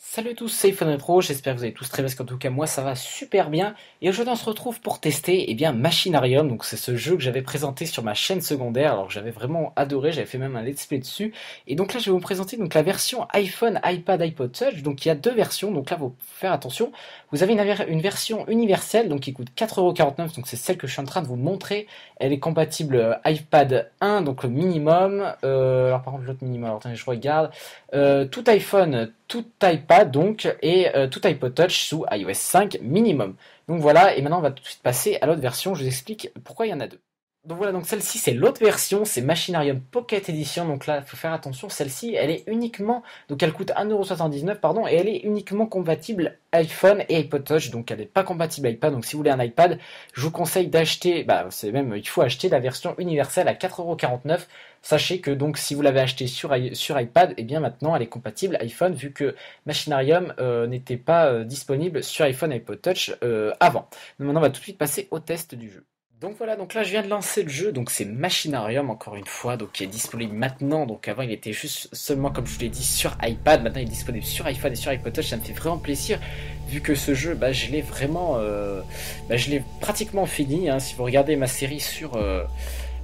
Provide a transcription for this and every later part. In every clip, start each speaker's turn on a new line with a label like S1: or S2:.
S1: Salut à tous, c'est iPhone Retro, j'espère que vous allez tous très bien, parce qu'en tout cas moi ça va super bien. Et aujourd'hui on se retrouve pour tester Machinarium, donc c'est ce jeu que j'avais présenté sur ma chaîne secondaire, alors que j'avais vraiment adoré, j'avais fait même un let's play dessus. Et donc là je vais vous présenter donc la version iPhone, iPad, iPod Touch, donc il y a deux versions, donc là il faut faire attention. Vous avez une version universelle, donc qui coûte 4,49€, donc c'est celle que je suis en train de vous montrer. Elle est compatible iPad 1, donc le minimum, alors par contre l'autre minimum, alors attendez je regarde, tout iPhone, tout iPad donc, et tout iPod Touch sous iOS 5 minimum. Donc voilà, et maintenant on va tout de suite passer à l'autre version, je vous explique pourquoi il y en a deux. Donc voilà, donc celle-ci c'est l'autre version, c'est Machinarium Pocket Edition, donc là il faut faire attention, celle-ci elle est uniquement, donc elle coûte 1,79€, pardon, et elle est uniquement compatible iPhone et iPod Touch, donc elle n'est pas compatible iPad, donc si vous voulez un iPad, je vous conseille d'acheter, il faut acheter la version universelle à 4,49€. Sachez que donc si vous l'avez acheté sur iPad, et bien maintenant elle est compatible iPhone, vu que Machinarium n'était pas disponible sur iPhone et iPod Touch avant. Donc maintenant on va tout de suite passer au test du jeu. Donc voilà, donc là je viens de lancer le jeu, donc c'est Machinarium encore une fois, donc qui est disponible maintenant, donc avant il était juste seulement comme je vous l'ai dit sur iPad, maintenant il est disponible sur iPhone et sur iPod Touch, ça me fait vraiment plaisir, vu que ce jeu, je l'ai vraiment, je l'ai pratiquement fini, hein. Si vous regardez ma série sur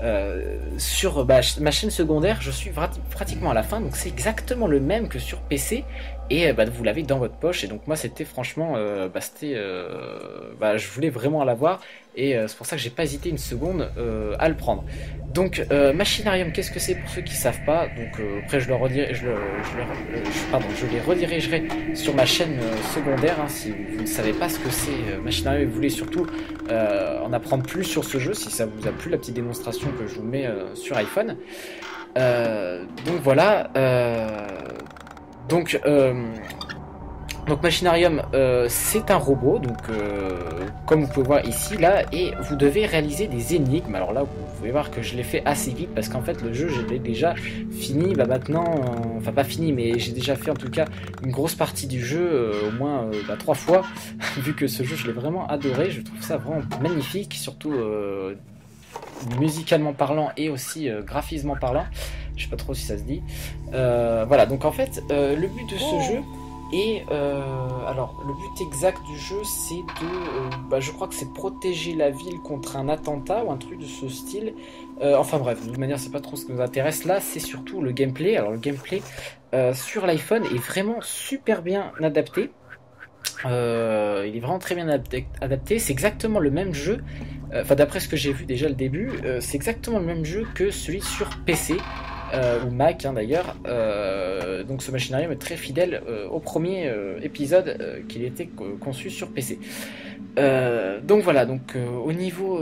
S1: ma chaîne secondaire, je suis pratiquement à la fin, donc c'est exactement le même que sur PC, et vous l'avez dans votre poche, et donc moi c'était franchement, je voulais vraiment l'avoir, et c'est pour ça que j'ai pas hésité une seconde à le prendre. Donc Machinarium, qu'est-ce que c'est pour ceux qui savent pas? Donc après je les redirigerai sur ma chaîne secondaire, hein, si vous ne savez pas ce que c'est Machinarium et vous voulez surtout en apprendre plus sur ce jeu, si ça vous a plu la petite démonstration que je vous mets sur iPhone. Donc voilà. Donc Machinarium, c'est un robot, donc comme vous pouvez voir ici, là, et vous devez réaliser des énigmes. Alors là, vous pouvez voir que je l'ai fait assez vite, parce qu'en fait, le jeu, je l'ai déjà fini, enfin pas fini, mais j'ai déjà fait en tout cas une grosse partie du jeu, au moins 3 fois, vu que ce jeu, je l'ai vraiment adoré, je trouve ça vraiment magnifique, surtout musicalement parlant et aussi graphismement parlant. Je sais pas trop si ça se dit. Voilà, donc en fait, le but de ce jeu est... alors, le but exact du jeu, c'est de... je crois que c'est protéger la ville contre un attentat ou un truc de ce style. Enfin bref, de toute manière, c'est pas trop ce qui nous intéresse. Là, c'est surtout le gameplay. Alors, le gameplay sur l'iPhone est vraiment super bien adapté. Il est vraiment très bien adapté. C'est exactement le même jeu. Enfin, d'après ce que j'ai vu déjà le début, c'est exactement le même jeu que celui sur PC. Ou Mac d'ailleurs, donc ce Machinarium est très fidèle au premier épisode qu'il était conçu sur PC. Donc voilà, donc au niveau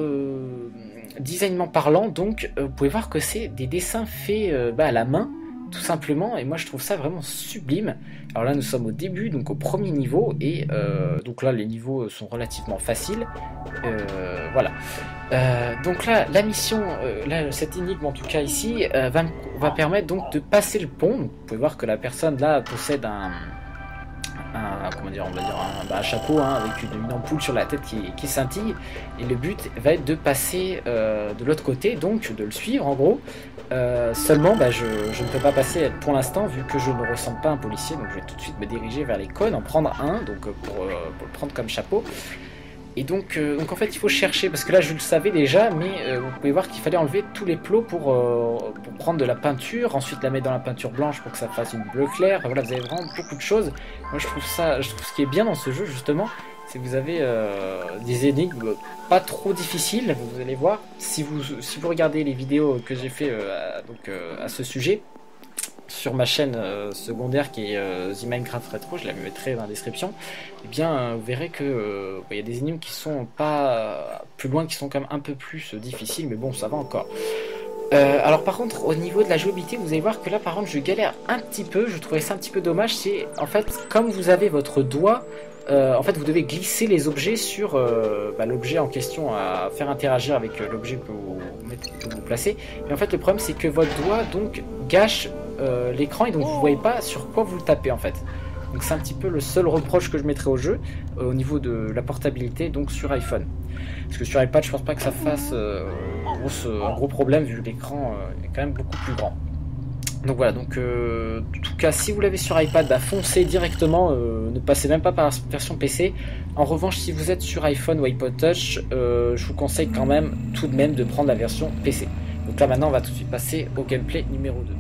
S1: designement parlant, donc vous pouvez voir que c'est des dessins faits à la main, tout simplement, et moi je trouve ça vraiment sublime. Alors là nous sommes au début, donc au premier niveau, et donc là les niveaux sont relativement faciles. Voilà. Donc là, la mission, cette énigme en tout cas ici, va permettre donc de passer le pont. Donc, vous pouvez voir que la personne là possède un chapeau, hein, avec une ampoule sur la tête qui scintille. Et le but va être de passer de l'autre côté, donc de le suivre en gros. Seulement, je ne peux pas passer pour l'instant vu que je ne ressemble pas à un policier. Donc je vais tout de suite me diriger vers les cônes, en prendre un, donc pour le prendre comme chapeau. Et donc en fait il faut chercher, parce que là je le savais déjà, mais vous pouvez voir qu'il fallait enlever tous les plots pour prendre de la peinture, ensuite la mettre dans la peinture blanche pour que ça fasse une bleu clair. Enfin, voilà, vous avez vraiment beaucoup de choses. Moi je trouve ce qui est bien dans ce jeu justement, c'est que vous avez des énigmes pas trop difficiles, vous allez voir, si vous regardez les vidéos que j'ai fait à ce sujet, sur ma chaîne secondaire qui est The Minecraft Retro, je la mettrai dans la description, et bien vous verrez que y a des énigmes qui sont pas plus loin, qui sont quand même un peu plus difficiles, mais bon ça va encore. Alors par contre au niveau de la jouabilité, vous allez voir que là par contre je galère un petit peu, je trouvais ça un petit peu dommage. C'est en fait comme vous avez votre doigt, en fait vous devez glisser les objets sur l'objet en question à faire interagir avec l'objet que vous placez, mais en fait le problème c'est que votre doigt donc gâche l'écran, et donc vous voyez pas sur quoi vous le tapez en fait. Donc c'est un petit peu le seul reproche que je mettrais au jeu au niveau de la portabilité, donc sur iPhone. Parce que sur iPad je pense pas que ça fasse un gros problème, vu que l'écran est quand même beaucoup plus grand. Donc voilà, donc en tout cas si vous l'avez sur iPad, bah, foncez directement, ne passez même pas par la version PC. En revanche si vous êtes sur iPhone ou iPod Touch, je vous conseille quand même tout de même de prendre la version PC. Donc là maintenant on va tout de suite passer au gameplay numéro 2.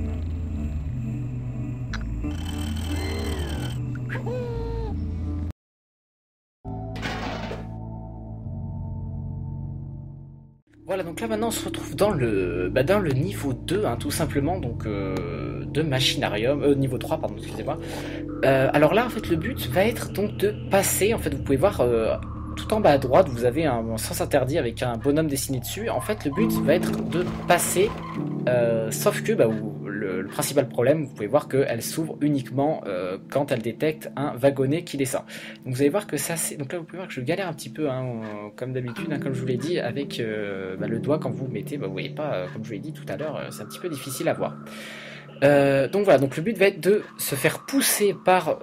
S1: Voilà, donc là maintenant on se retrouve dans dans le niveau 2, hein, tout simplement, donc de Machinarium, niveau 3, pardon, excusez-moi. Alors là, en fait, le but va être donc de passer, en fait, vous pouvez voir tout en bas à droite, vous avez un sens interdit avec un bonhomme dessiné dessus. En fait, le but va être de passer, sauf que bah, le principal problème, vous pouvez voir qu'elle s'ouvre uniquement quand elle détecte un wagonnet qui descend. Donc vous allez voir que ça, c'est... Donc là, vous pouvez voir que je galère un petit peu, hein, comme d'habitude, hein, comme je vous l'ai dit, avec le doigt quand vous mettez, bah, vous voyez pas, comme je vous l'ai dit tout à l'heure, c'est un petit peu difficile à voir. Donc voilà, donc le but va être de se faire pousser par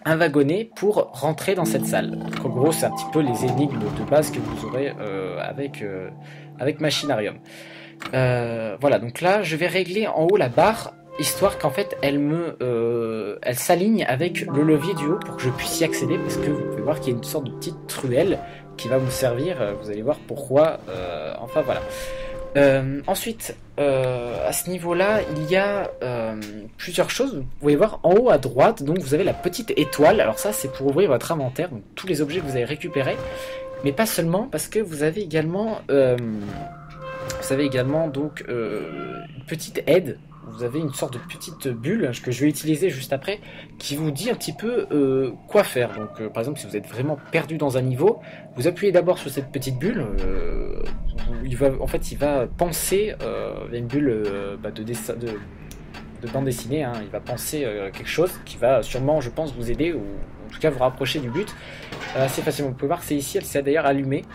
S1: un wagonnet pour rentrer dans cette salle. Donc en gros, c'est un petit peu les énigmes de base que vous aurez avec Machinarium. Voilà, donc là, je vais régler en haut la barre, histoire qu'en fait, elle s'aligne avec le levier du haut pour que je puisse y accéder, parce que vous pouvez voir qu'il y a une sorte de petite truelle qui va vous servir, vous allez voir pourquoi, enfin voilà. Ensuite, à ce niveau-là, il y a plusieurs choses. Vous pouvez voir en haut à droite, donc vous avez la petite étoile. Alors ça, c'est pour ouvrir votre inventaire, donc tous les objets que vous avez récupérés, mais pas seulement, parce que vous avez également donc une petite aide. Vous avez une sorte de petite bulle que je vais utiliser juste après, qui vous dit un petit peu quoi faire. Donc par exemple, si vous êtes vraiment perdu dans un niveau, vous appuyez d'abord sur cette petite bulle. Il va penser, il y a une bulle de bande dessinée, hein, il va penser quelque chose qui va sûrement, je pense, vous aider, ou en tout cas vous rapprocher du but assez facilement. Vous pouvez voir que c'est ici, elle s'est d'ailleurs allumée.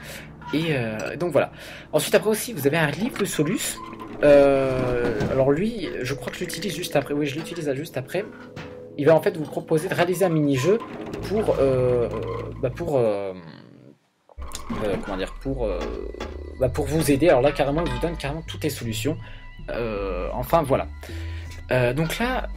S1: Et donc voilà. Ensuite, après aussi, vous avez un livre de Solus. Alors lui, je crois que je l'utilise juste après. Oui, je l'utilise juste après. Il va en fait vous proposer de réaliser un mini-jeu pour comment dire, pour vous aider. Alors là, carrément, il vous donne carrément toutes les solutions. Enfin, voilà. Donc là,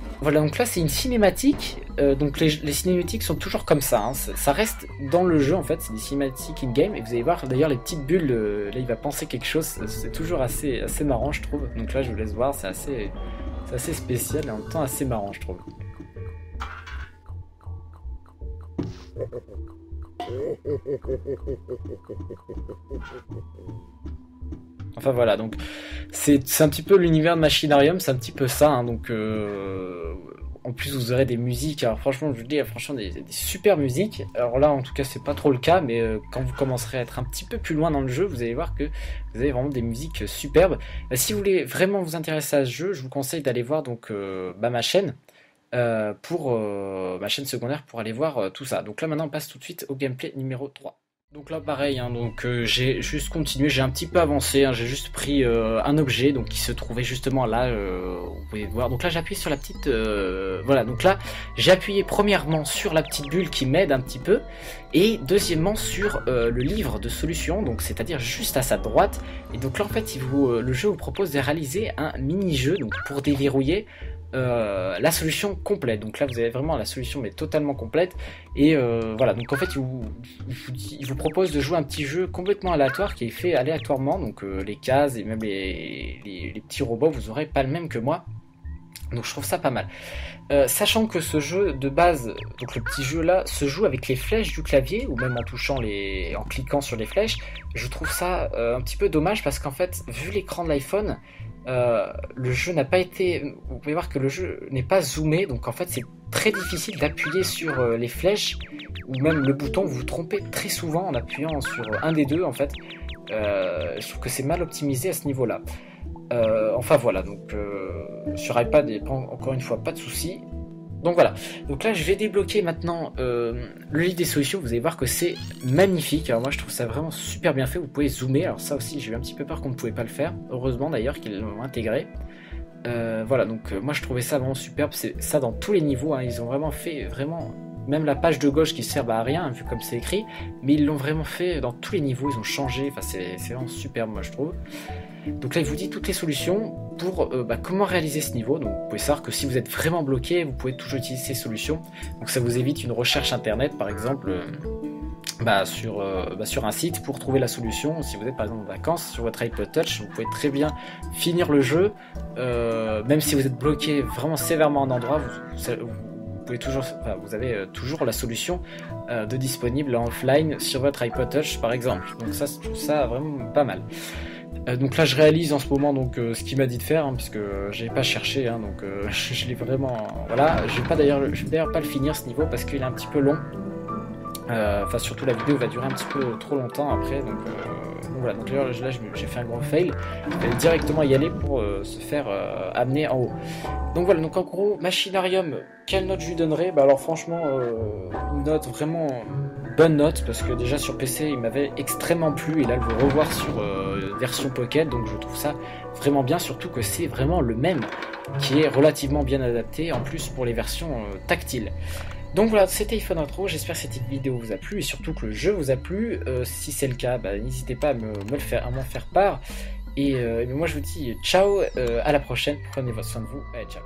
S1: c'est une cinématique. Donc les cinématiques sont toujours comme ça, hein. Ça reste dans le jeu en fait. C'est des cinématiques in-game et vous allez voir d'ailleurs les petites bulles. Là, il va penser quelque chose. C'est toujours assez marrant, je trouve. Donc là, je vous laisse voir. C'est assez spécial et en même temps assez marrant, je trouve. Enfin voilà, donc c'est un petit peu l'univers de Machinarium, c'est un petit peu ça, hein, donc en plus vous aurez des musiques, alors franchement je vous dis, franchement des super musiques. Alors là en tout cas c'est pas trop le cas, mais quand vous commencerez à être un petit peu plus loin dans le jeu, vous allez voir que vous avez vraiment des musiques superbes. Si vous voulez vraiment vous intéresser à ce jeu, je vous conseille d'aller voir donc ma chaîne. Ma chaîne secondaire pour aller voir tout ça. Donc là maintenant on passe tout de suite au gameplay numéro 3. Donc là pareil, hein, donc j'ai juste continué, j'ai un petit peu avancé, hein, j'ai juste pris un objet donc qui se trouvait justement là, vous pouvez voir. Donc là j'appuie sur la petite, voilà, donc là j'ai appuyé premièrement sur la petite bulle qui m'aide un petit peu, et deuxièmement sur le livre de solutions, donc c'est-à-dire juste à sa droite. Et donc là en fait le jeu vous propose de réaliser un mini-jeu donc pour déverrouiller la solution complète. Donc là vous avez vraiment la solution mais totalement complète, et voilà, donc en fait il vous propose de jouer un petit jeu complètement aléatoire qui est fait aléatoirement, donc les cases et même les petits robots, vous aurez pas le même que moi. Donc je trouve ça pas mal. Sachant que ce jeu de base, donc le petit jeu là, se joue avec les flèches du clavier, ou même en cliquant sur les flèches, je trouve ça un petit peu dommage, parce qu'en fait, vu l'écran de l'iPhone, le jeu n'a pas été... Vous pouvez voir que le jeu n'est pas zoomé, donc en fait c'est très difficile d'appuyer sur les flèches, ou même le bouton, vous vous trompez très souvent en appuyant sur un des deux en fait. Je trouve que c'est mal optimisé à ce niveau-là. Enfin voilà, donc sur iPad, encore une fois, pas de souci. Donc voilà, donc là je vais débloquer maintenant le livre des solutions. Vous allez voir que c'est magnifique. Alors moi je trouve ça vraiment super bien fait. Vous pouvez zoomer, alors ça aussi j'ai eu un petit peu peur qu'on ne pouvait pas le faire. Heureusement d'ailleurs qu'ils l'ont intégré. Voilà, donc moi je trouvais ça vraiment superbe. C'est ça dans tous les niveaux, hein. Ils ont vraiment fait, vraiment, même la page de gauche qui sert à rien, hein, vu comme c'est écrit, mais ils l'ont vraiment fait dans tous les niveaux. Ils ont changé, enfin c'est vraiment superbe moi je trouve. Donc là il vous dit toutes les solutions pour comment réaliser ce niveau. Donc vous pouvez savoir que si vous êtes vraiment bloqué, vous pouvez toujours utiliser ces solutions. Donc ça vous évite une recherche internet par exemple sur un site pour trouver la solution. Si vous êtes par exemple en vacances sur votre iPod Touch, vous pouvez très bien finir le jeu, même si vous êtes bloqué vraiment sévèrement en endroit, vous avez toujours la solution de disponible en offline sur votre iPod Touch par exemple. Donc ça, je trouve ça vraiment pas mal. Donc là je réalise en ce moment ce qu'il m'a dit de faire, puisque j'ai pas cherché, donc je l'ai vraiment, voilà. Je vais d'ailleurs pas le finir ce niveau parce qu'il est un petit peu long. Surtout la vidéo va durer un petit peu trop longtemps après, donc voilà. Donc là j'ai fait un gros fail. Je vais directement y aller pour se faire amener en haut. Donc voilà, donc en gros Machinarium, quelle note je lui donnerais? Alors franchement une note vraiment bonne note, parce que déjà sur PC il m'avait extrêmement plu, et là le revoir sur version Pocket, donc je trouve ça vraiment bien, surtout que c'est vraiment le même qui est relativement bien adapté en plus pour les versions tactiles. Donc voilà, c'était iPhone Intro, j'espère que cette vidéo vous a plu et surtout que le jeu vous a plu. Si c'est le cas, n'hésitez pas à m'en faire part. Et moi je vous dis ciao, à la prochaine, prenez soin de vous, allez, ciao.